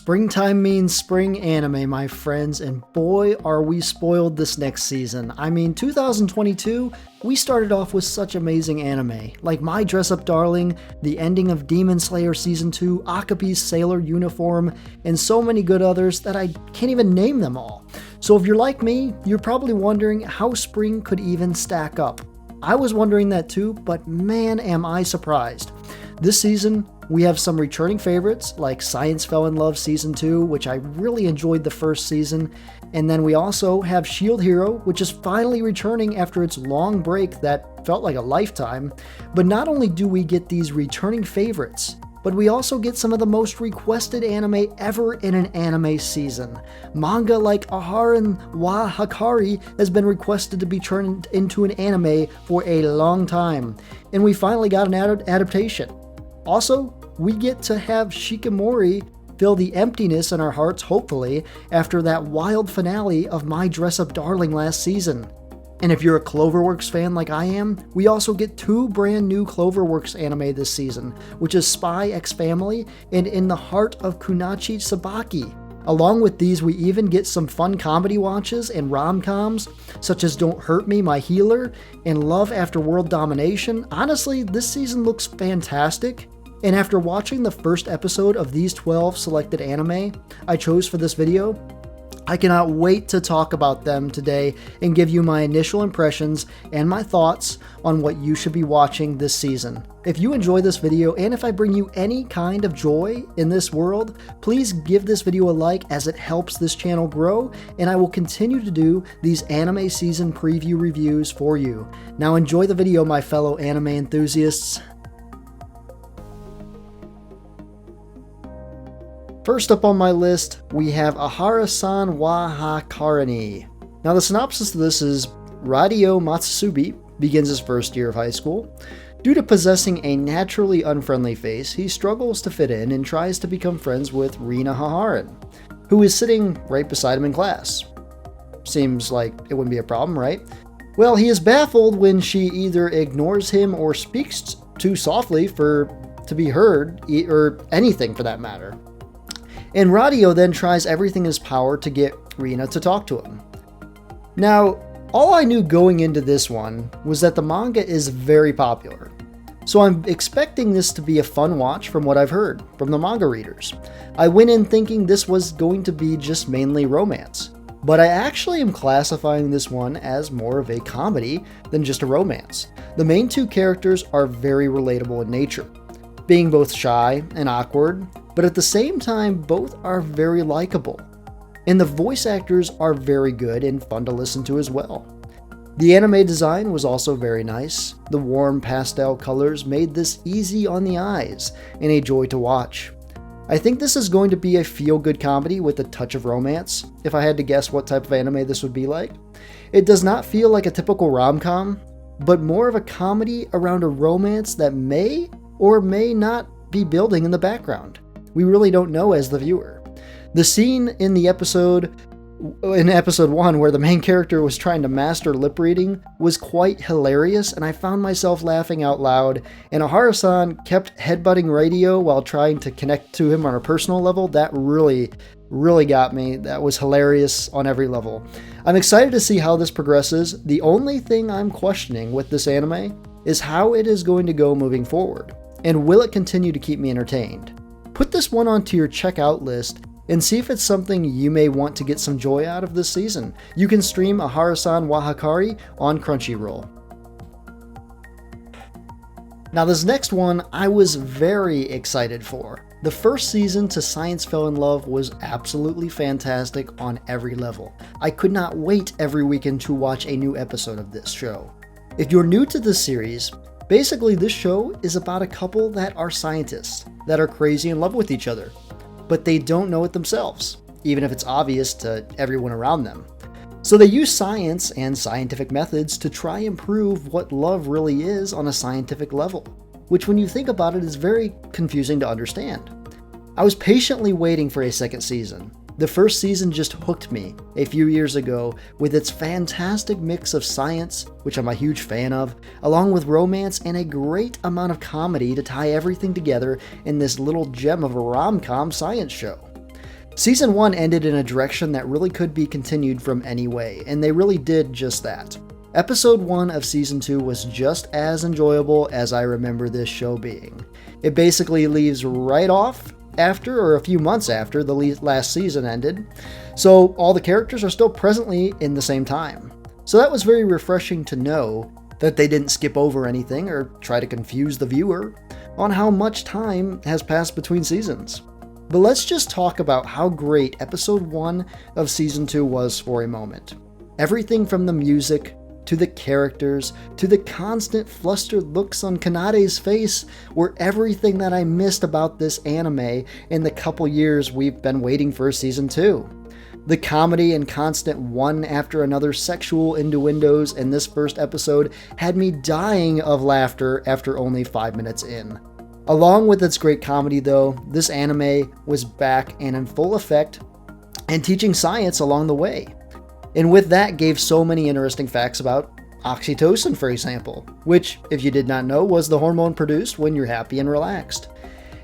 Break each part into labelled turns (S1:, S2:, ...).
S1: Springtime means spring anime, my friends, and boy, are we spoiled this next season. I mean, 2022, we started off with such amazing anime, like My Dress Up Darling, the ending of Demon Slayer Season 2, Akapi's Sailor Uniform, and so many good others that I can't even name them all. So if you're like me, you're probably wondering how spring could even stack up. I was wondering that too, but man, am I surprised. This season, we have some returning favorites like Science Fell in Love Season 2, which I really enjoyed the first season, and then we also have Shield Hero, which is finally returning after its long break that felt like a lifetime. But not only do we get these returning favorites, but we also get some of the most requested anime ever in an anime season. Manga like Aharon wa Hakari has been requested to be turned into an anime for a long time, and we finally got an adaptation. Also, we get to have Shikamori fill the emptiness in our hearts, hopefully, after that wild finale of My Dress Up Darling last season. And if you're a Cloverworks fan like I am, we also get two brand new Cloverworks anime this season, which is Spy X Family and In the Heart of Kunachi Sabaki. Along with these, we even get some fun comedy watches and rom-coms, such as Don't Hurt Me, My Healer, and Love After World Domination. Honestly, this season looks fantastic. And after watching the first episode of these 12 selected anime I chose for this video, I cannot wait to talk about them today and give you my initial impressions and my thoughts on what you should be watching this season. If you enjoy this video and if I bring you any kind of joy in this world, please give this video a like as it helps this channel grow, and I will continue to do these anime season preview reviews for you. Now enjoy the video, my fellow anime enthusiasts. First up on my list, we have Ahara-san wa Hakarani. Now the synopsis of this is, Radio Matsubi begins his first year of high school. Due to possessing a naturally unfriendly face, he struggles to fit in and tries to become friends with Rina Haharan, who is sitting right beside him in class. Seems like it wouldn't be a problem, right? Well, he is baffled when she either ignores him or speaks too softly to be heard, or anything for that matter. And Radio then tries everything in his power to get Rina to talk to him. Now, all I knew going into this one was that the manga is very popular, so I'm expecting this to be a fun watch from what I've heard from the manga readers. I went in thinking this was going to be just mainly romance, but I actually am classifying this one as more of a comedy than just a romance. The main two characters are very relatable in nature, being both shy and awkward, but at the same time, both are very likable. And the voice actors are very good and fun to listen to as well. The anime design was also very nice. The warm pastel colors made this easy on the eyes and a joy to watch. I think this is going to be a feel-good comedy with a touch of romance, if I had to guess what type of anime this would be like. It does not feel like a typical rom-com, but more of a comedy around a romance that may or may not be building in the background. We really don't know as the viewer. The scene in episode 1 where the main character was trying to master lip reading was quite hilarious, and I found myself laughing out loud, and Ahara-san kept headbutting Radio while trying to connect to him on a personal level. That really got me. That was hilarious on every level. I'm excited to see how this progresses. The only thing I'm questioning with this anime is how it is going to go moving forward, and will it continue to keep me entertained? Put this one onto your checkout list and see if it's something you may want to get some joy out of this season. You can stream Ahara-san wa Hakari on Crunchyroll. Now this next one I was very excited for. The first season to Science Fell in Love was absolutely fantastic on every level. I could not wait every weekend to watch a new episode of this show. If you're new to this series, basically this show is about a couple that are scientists that are crazy in love with each other, but they don't know it themselves, even if it's obvious to everyone around them. So they use science and scientific methods to try and prove what love really is on a scientific level, which when you think about it is very confusing to understand. I was patiently waiting for a second season. The first season just hooked me a few years ago with its fantastic mix of science, which I'm a huge fan of, along with romance and a great amount of comedy to tie everything together in this little gem of a rom-com science show. Season 1 ended in a direction that really could be continued from any way, and they really did just that. Episode 1 of Season 2 was just as enjoyable as I remember this show being. It basically leaves right off after, or a few months after, the last season ended, so all the characters are still presently in the same time. So that was very refreshing to know that they didn't skip over anything or try to confuse the viewer on how much time has passed between seasons. But let's just talk about how great Episode 1 of Season 2 was for a moment. Everything from the music, to the characters, to the constant flustered looks on Kanadei's face were everything that I missed about this anime in the couple years we've been waiting for Season 2. The comedy and constant one after another sexual innuendos in this first episode had me dying of laughter after only 5 minutes in. Along with its great comedy though, this anime was back and in full effect and teaching science along the way. And with that gave so many interesting facts about oxytocin, for example, which, if you did not know, was the hormone produced when you're happy and relaxed.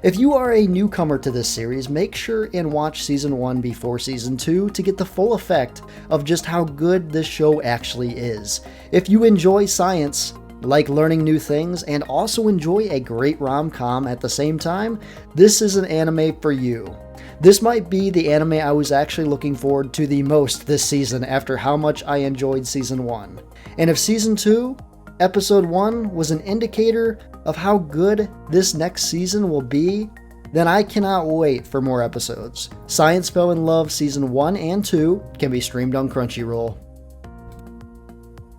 S1: If you are a newcomer to this series, make sure and watch Season 1 before Season 2 to get the full effect of just how good this show actually is. If you enjoy science, like learning new things, and also enjoy a great rom-com at the same time, this is an anime for you. This might be the anime I was actually looking forward to the most this season after how much I enjoyed Season 1. And if Season 2, Episode 1 was an indicator of how good this next season will be, then I cannot wait for more episodes. Science Fell in Love Season 1 and 2 can be streamed on Crunchyroll.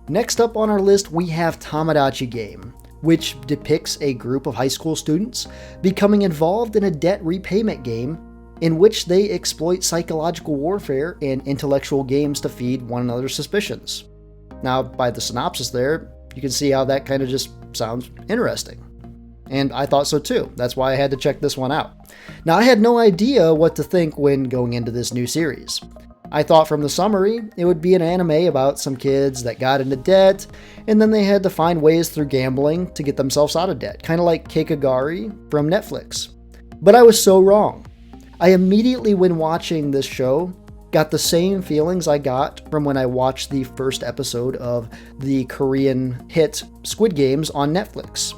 S1: Next up on our list we have Tomodachi Game, which depicts a group of high school students becoming involved in a debt repayment game in which they exploit psychological warfare and intellectual games to feed one another's suspicions. Now, by the synopsis there, you can see how that kind of just sounds interesting. And I thought so too. That's why I had to check this one out. Now, I had no idea what to think when going into this new series. I thought from the summary, it would be an anime about some kids that got into debt, and then they had to find ways through gambling to get themselves out of debt, kind of like Keikagari from Netflix. But I was so wrong. I immediately, when watching this show, got the same feelings I got from when I watched the first episode of the Korean hit Squid Games on Netflix.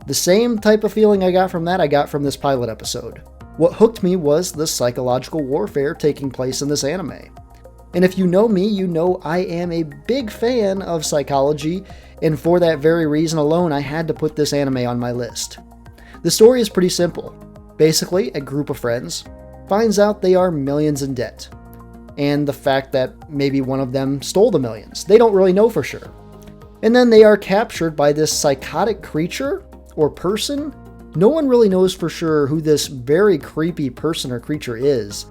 S1: The same type of feeling I got from that I got from this pilot episode. What hooked me was the psychological warfare taking place in this anime. And if you know me, you know I am a big fan of psychology, and for that very reason alone, I had to put this anime on my list. The story is pretty simple. Basically, a group of friends finds out they are millions in debt, and the fact that maybe one of them stole the millions. They don't really know for sure. And then they are captured by this psychotic creature or person. No one really knows for sure who this very creepy person or creature is.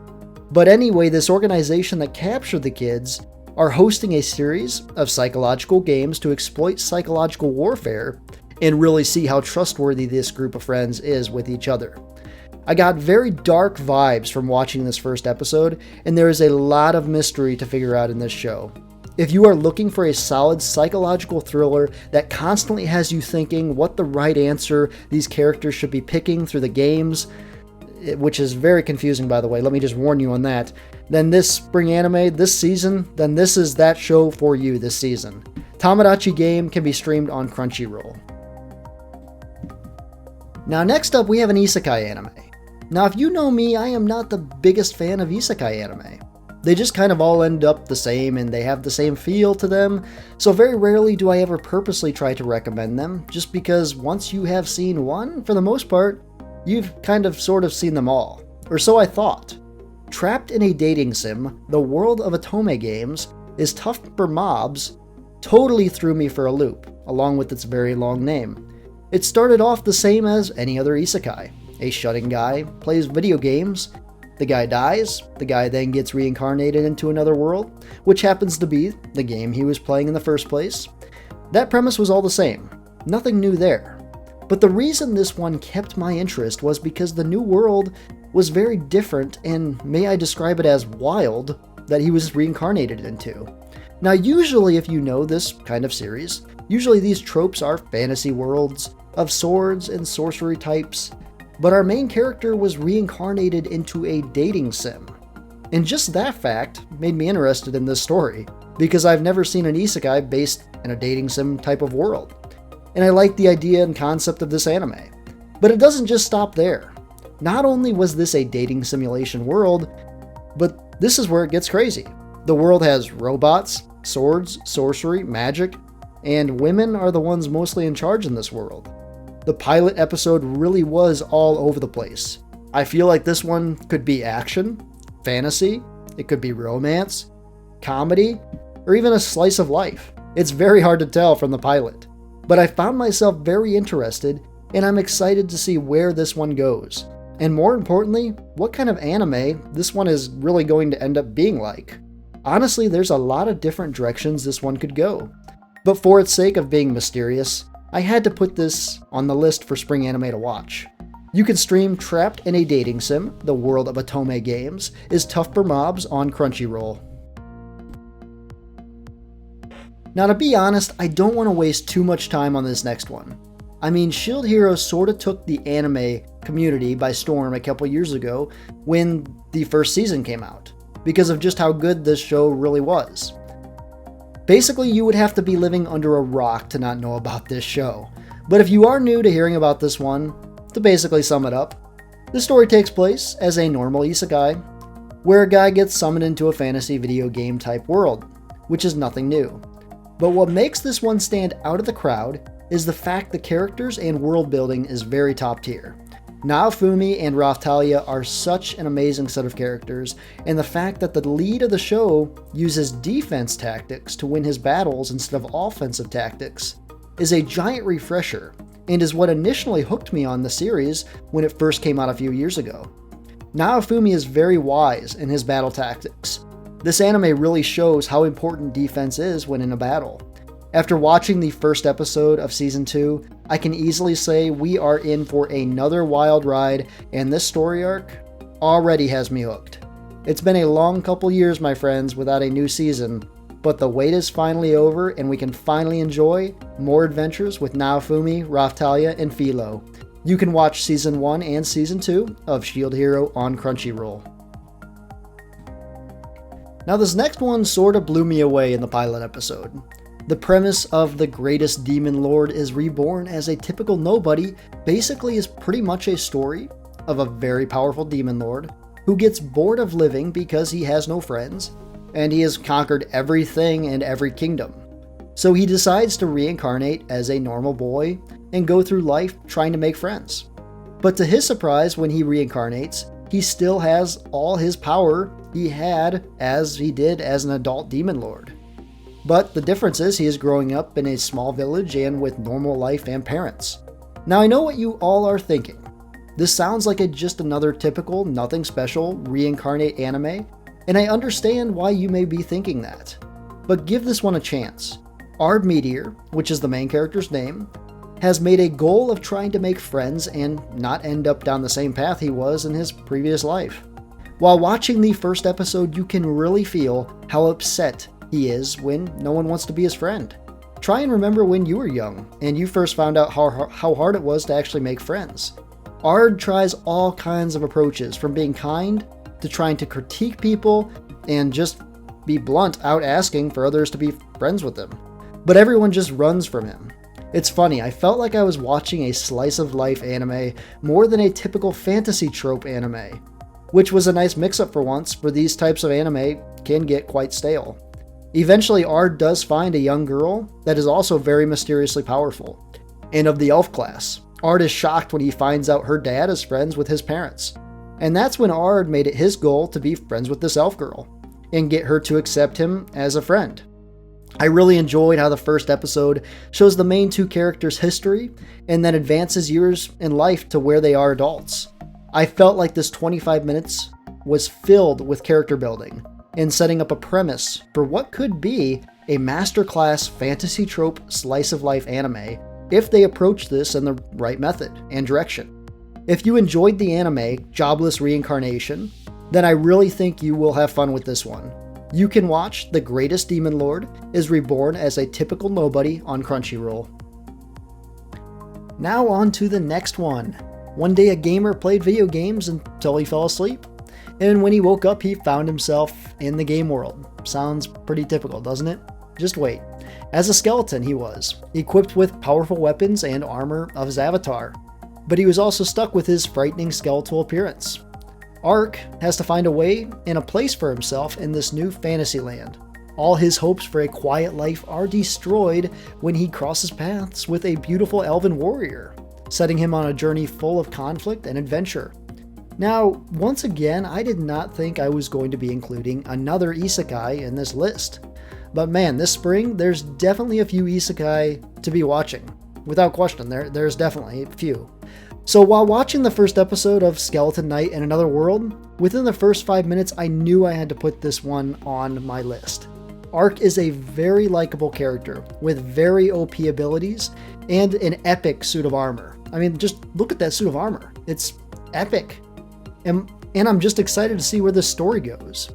S1: But anyway, this organization that captured the kids are hosting a series of psychological games to exploit psychological warfare and really see how trustworthy this group of friends is with each other. I got very dark vibes from watching this first episode, and there is a lot of mystery to figure out in this show. If you are looking for a solid psychological thriller that constantly has you thinking what the right answer these characters should be picking through the games, which is very confusing by the way, let me just warn you on that, then this spring anime, this season, then this is that show for you this season. Tomodachi Game can be streamed on Crunchyroll. Now next up we have an isekai anime. Now if you know me, I am not the biggest fan of isekai anime. They just kind of all end up the same and they have the same feel to them, so very rarely do I ever purposely try to recommend them, just because once you have seen one, for the most part, you've kind of sort of seen them all. Or so I thought. Trapped in a dating sim, the world of Otome games is tough for mobs totally threw me for a loop, along with its very long name. It started off the same as any other isekai. A shutting guy plays video games, the guy dies, the guy then gets reincarnated into another world, which happens to be the game he was playing in the first place. That premise was all the same, nothing new there. But the reason this one kept my interest was because the new world was very different and, may I describe it as wild, that he was reincarnated into. Now usually if you know this kind of series, usually these tropes are fantasy worlds of swords and sorcery types, but our main character was reincarnated into a dating sim. And just that fact made me interested in this story, because I've never seen an isekai based in a dating sim type of world. And I like the idea and concept of this anime. But it doesn't just stop there. Not only was this a dating simulation world, but this is where it gets crazy. The world has robots, swords, sorcery, magic, and women are the ones mostly in charge in this world. The pilot episode really was all over the place. I feel like this one could be action, fantasy, it could be romance, comedy, or even a slice of life. It's very hard to tell from the pilot. But I found myself very interested, and I'm excited to see where this one goes. And more importantly, what kind of anime this one is really going to end up being like. Honestly, there's a lot of different directions this one could go. But for its sake of being mysterious, I had to put this on the list for spring anime to watch. You can stream Trapped in a Dating Sim, The World of Otome Games, is Tough for Mobs on Crunchyroll. Now to be honest, I don't want to waste too much time on this next one. I mean, Shield Hero sorta took the anime community by storm a couple years ago when the first season came out, because of just how good this show really was. Basically, you would have to be living under a rock to not know about this show. But if you are new to hearing about this one, to basically sum it up, the story takes place as a normal isekai, where a guy gets summoned into a fantasy video game type world, which is nothing new. But what makes this one stand out of the crowd is the fact the characters and world building is very top tier. Naofumi and Raphtalia are such an amazing set of characters, and the fact that the lead of the show uses defense tactics to win his battles instead of offensive tactics is a giant refresher, and is what initially hooked me on the series when it first came out a few years ago. Naofumi is very wise in his battle tactics. This anime really shows how important defense is when in a battle. After watching the first episode of Season 2, I can easily say we are in for another wild ride, and this story arc already has me hooked. It's been a long couple years, my friends, without a new season, but the wait is finally over and we can finally enjoy more adventures with Naofumi, Raphtalia, and Philo. You can watch Season 1 and Season 2 of Shield Hero on Crunchyroll. Now this next one sorta blew me away in the pilot episode. The premise of the greatest demon lord is reborn as a typical nobody basically is pretty much a story of a very powerful demon lord who gets bored of living because he has no friends, and he has conquered everything and every kingdom. So he decides to reincarnate as a normal boy and go through life trying to make friends. But to his surprise, when he reincarnates, he still has all his power he had as he did as an adult demon lord. But the difference is he is growing up in a small village and with normal life and parents. Now I know what you all are thinking. This sounds like just another typical, nothing special, reincarnate anime, and I understand why you may be thinking that. But give this one a chance. Ard Meteor, which is the main character's name, has made a goal of trying to make friends and not end up down the same path he was in his previous life. While watching the first episode, you can really feel how upset he is when no one wants to be his friend. Try and remember when you were young and you first found out how hard it was to actually make friends. Ard tries all kinds of approaches, from being kind to trying to critique people and just be blunt out asking for others to be friends with him. But everyone just runs from him. It's funny, I felt like I was watching a slice of life anime more than a typical fantasy trope anime, which was a nice mix-up for once, for these types of anime can get quite stale. Eventually, Ard does find a young girl that is also very mysteriously powerful, and of the elf class. Ard is shocked when he finds out her dad is friends with his parents, and that's when Ard made it his goal to be friends with this elf girl, and get her to accept him as a friend. I really enjoyed how the first episode shows the main two characters' history, and then advances years in life to where they are adults. I felt like this 25 minutes was filled with character building, and setting up a premise for what could be a masterclass fantasy trope slice of life anime if they approach this in the right method and direction. If you enjoyed the anime Jobless Reincarnation, then I really think you will have fun with this one. You can watch The Greatest Demon Lord is Reborn as a Typical Nobody on Crunchyroll. Now on to the next one. One day a gamer played video games until he fell asleep. And when he woke up, he found himself in the game world. Sounds pretty typical, doesn't it? Just wait. As a skeleton, he was, equipped with powerful weapons and armor of his avatar. But he was also stuck with his frightening skeletal appearance. Ark has to find a way and a place for himself in this new fantasy land. All his hopes for a quiet life are destroyed when he crosses paths with a beautiful elven warrior, setting him on a journey full of conflict and adventure. Now, once again, I did not think I was going to be including another isekai in this list. But man, this spring, there's definitely a few isekai to be watching. Without question, there's definitely a few. So while watching the first episode of Skeleton Knight in Another World, within the first 5 minutes, I knew I had to put this one on my list. Ark is a very likable character with very OP abilities and an epic suit of armor. I mean, just look at that suit of armor. It's epic. And I'm just excited to see where this story goes.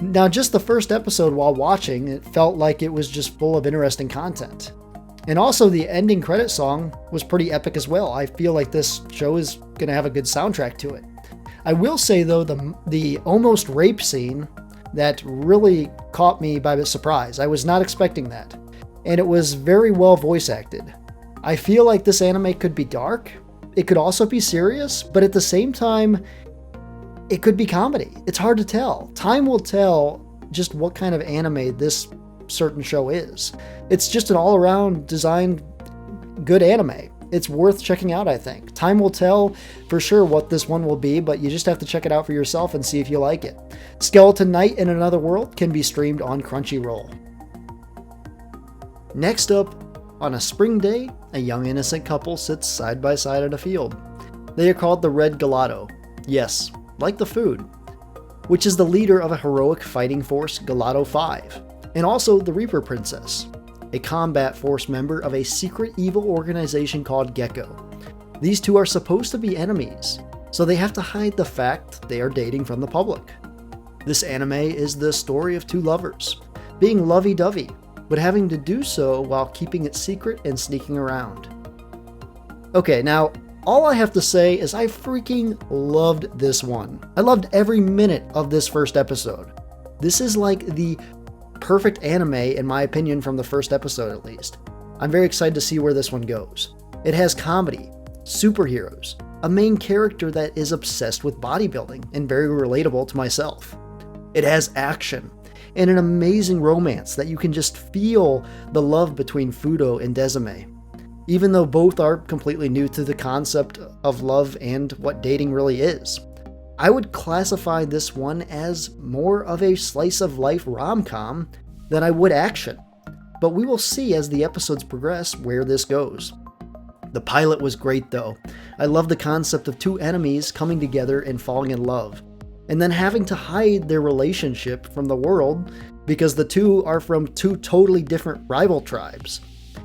S1: Now, just the first episode while watching, it felt like it was just full of interesting content. And also the ending credit song was pretty epic as well. I feel like this show is going to have a good soundtrack to it. I will say though, the almost rape scene, that really caught me by surprise. I was not expecting that. And it was very well voice acted. I feel like this anime could be dark. It could also be serious, but at the same time, it could be comedy. It's hard to tell. Time will tell just what kind of anime this certain show is. It's just an all-around designed good anime. It's worth checking out, I think. Time will tell for sure what this one will be, but you just have to check it out for yourself and see if you like it. Skeleton Knight in Another World can be streamed on Crunchyroll. Next up, on a spring day, a young innocent couple sits side by side in a field. They are called the Red Gelato. Yes, like the food, which is the leader of a heroic fighting force, Gelato 5, and also the Reaper Princess, a combat force member of a secret evil organization called Gecko. These two are supposed to be enemies, so they have to hide the fact they are dating from the public. This anime is the story of two lovers, being lovey-dovey, but having to do so while keeping it secret and sneaking around. Okay, now, all I have to say is I freaking loved this one. I loved every minute of this first episode. This is like the perfect anime, in my opinion, from the first episode at least. I'm very excited to see where this one goes. It has comedy, superheroes, a main character that is obsessed with bodybuilding and very relatable to myself. It has action, and an amazing romance that you can just feel the love between Fudo and Desime. Even though both are completely new to the concept of love and what dating really is. I would classify this one as more of a slice-of-life rom-com than I would action, but we will see as the episodes progress where this goes. The pilot was great though. I love the concept of two enemies coming together and falling in love, and then having to hide their relationship from the world because the two are from two totally different rival tribes.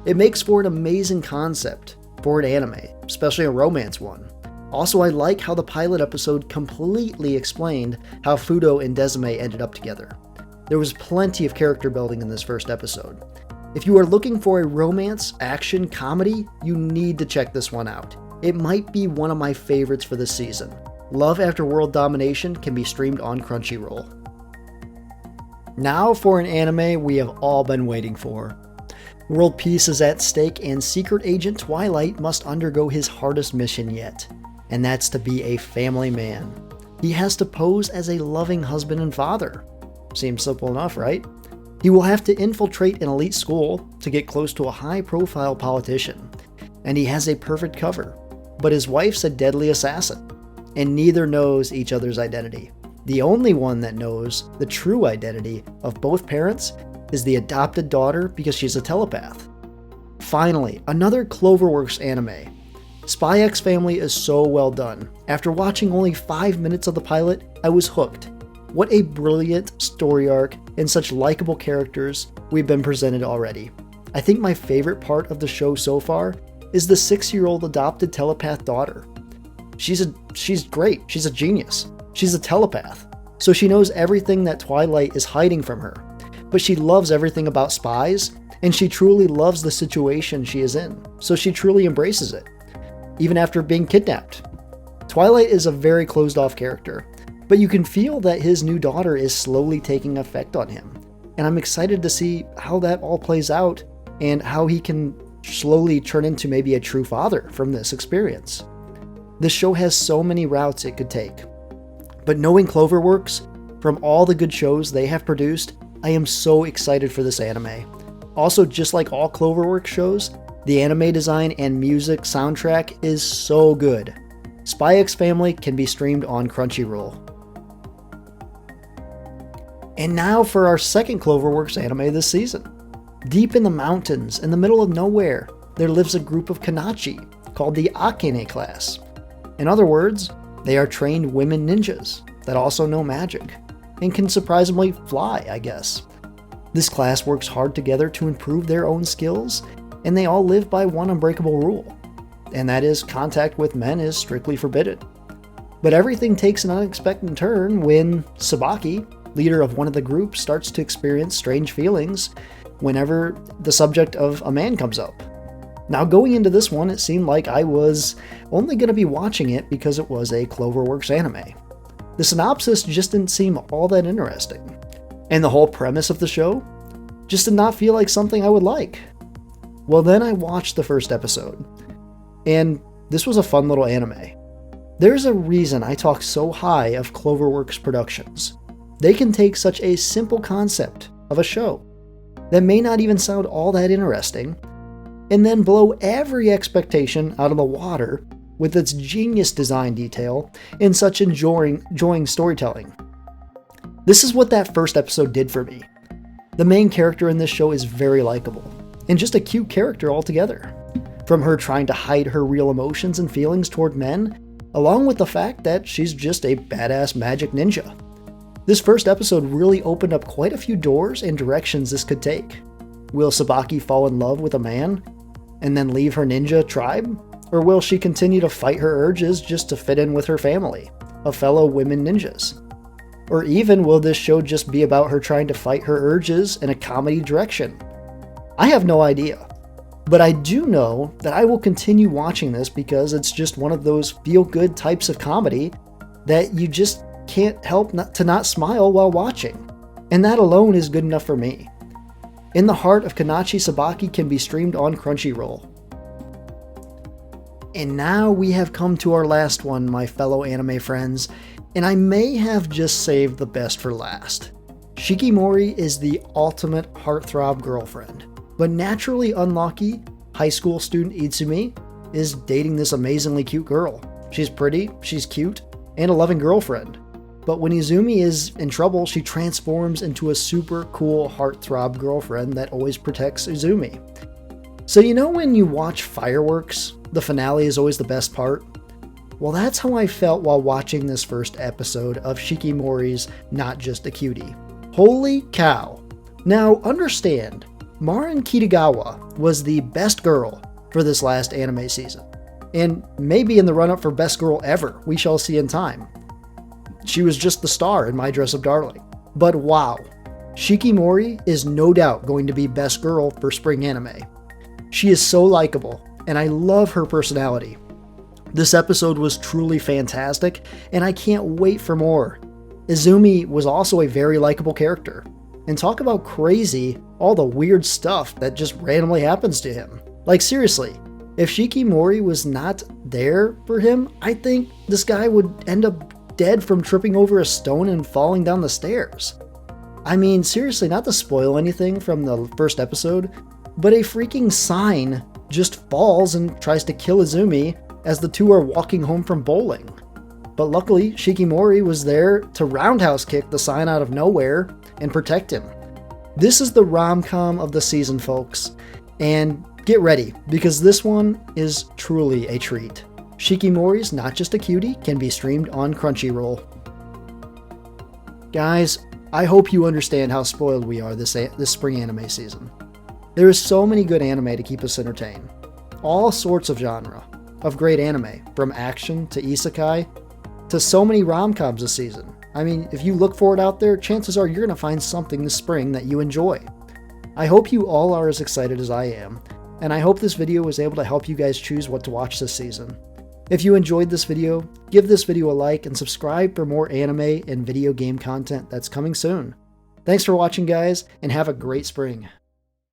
S1: It makes for an amazing concept for an anime, especially a romance one. Also, I like how the pilot episode completely explained how Fudo and Desime ended up together. There was plenty of character building in this first episode. If you are looking for a romance, action, comedy, you need to check this one out. It might be one of my favorites for this season. Love After World Domination can be streamed on Crunchyroll. Now for an anime we have all been waiting for. World peace is at stake and secret agent Twilight must undergo his hardest mission yet, and that's to be a family man. He has to pose as a loving husband and father. Seems simple enough, right? He will have to infiltrate an elite school to get close to a high-profile politician, and he has a perfect cover, but his wife's a deadly assassin, and neither knows each other's identity. The only one that knows the true identity of both parents is the adopted daughter because she's a telepath. Finally, another Cloverworks anime. Spy X Family is so well done. After watching only 5 minutes of the pilot, I was hooked. What a brilliant story arc and such likable characters we've been presented already. I think my favorite part of the show so far is the 6-year-old adopted telepath daughter. She's great. She's a genius. She's a telepath. So she knows everything that Twilight is hiding from her. But she loves everything about spies, and she truly loves the situation she is in. So she truly embraces it, even after being kidnapped. Twilight is a very closed-off character, but But you can feel that his new daughter is slowly taking effect on him. And I'm excited to see how that all plays out and how he can slowly turn into maybe a true father from this experience. This show has so many routes it could take. But knowing Cloverworks, from all the good shows they have produced, I am so excited for this anime. Also, just like all Cloverworks shows, the anime design and music soundtrack is so good. Spy X Family can be streamed on Crunchyroll. And now for our second Cloverworks anime this season. Deep in the mountains, in the middle of nowhere, there lives a group of Kanachi called the Akane class. In other words, they are trained women ninjas that also know magic and can surprisingly fly, I guess. This class works hard together to improve their own skills, and they all live by one unbreakable rule, and that is contact with men is strictly forbidden. But everything takes an unexpected turn when Sabaki, leader of one of the groups, starts to experience strange feelings whenever the subject of a man comes up. Now, going into this one, it seemed like I was only going to be watching it because it was a Cloverworks anime. The synopsis just didn't seem all that interesting, and the whole premise of the show just did not feel like something I would like. Well, then I watched the first episode, and this was a fun little anime. There's a reason I talk so high of Cloverworks productions. They can take such a simple concept of a show that may not even sound all that interesting, and then blow every expectation out of the water with its genius design detail and such enjoying storytelling. This is what that first episode did for me. The main character in this show is very likable, and just a cute character altogether. From her trying to hide her real emotions and feelings toward men, along with the fact that she's just a badass magic ninja. This first episode really opened up quite a few doors and directions this could take. Will Sabaki fall in love with a man and then leave her ninja tribe? Or will she continue to fight her urges just to fit in with her family, of fellow women ninjas? Or even will this show just be about her trying to fight her urges in a comedy direction? I have no idea. But I do know that I will continue watching this because it's just one of those feel-good types of comedy that you just can't help to not smile while watching. And that alone is good enough for me. In the Heart of Kanachi Sabaki can be streamed on Crunchyroll. And now we have come to our last one, my fellow anime friends, and I may have just saved the best for last. Shikimori is the ultimate heartthrob girlfriend, but naturally unlucky, high school student Itsumi is dating this amazingly cute girl. She's pretty, she's cute, and a loving girlfriend. But when Izumi is in trouble, she transforms into a super cool heartthrob girlfriend that always protects Izumi. So you know when you watch fireworks, the finale is always the best part? Well, that's how I felt while watching this first episode of Shikimori's Not Just a Cutie. Holy cow. Now understand, Marin Kitagawa was the best girl for this last anime season. And maybe in the run-up for best girl ever, we shall see in time. She was just the star in My Dress Up Darling. But wow, Shikimori is no doubt going to be best girl for spring anime. She is so likable, and I love her personality. This episode was truly fantastic, and I can't wait for more. Izumi was also a very likable character. And talk about crazy, all the weird stuff that just randomly happens to him. Like seriously, if Shikimori was not there for him, I think this guy would end up dead from tripping over a stone and falling down the stairs. I mean, seriously, not to spoil anything from the first episode, but a freaking sign just falls and tries to kill Izumi as the two are walking home from bowling. But luckily, Shikimori was there to roundhouse kick the sign out of nowhere and protect him. This is the rom-com of the season, folks. And get ready, because this one is truly a treat. Shikimori's Not Just a Cutie can be streamed on Crunchyroll. Guys, I hope you understand how spoiled we are this spring anime season. There is so many good anime to keep us entertained. All sorts of genre of great anime, from action to isekai, to so many rom-coms this season. I mean, if you look for it out there, chances are you're going to find something this spring that you enjoy. I hope you all are as excited as I am, and I hope this video was able to help you guys choose what to watch this season. If you enjoyed this video, give this video a like and subscribe for more anime and video game content that's coming soon. Thanks for watching, guys, and have a great spring.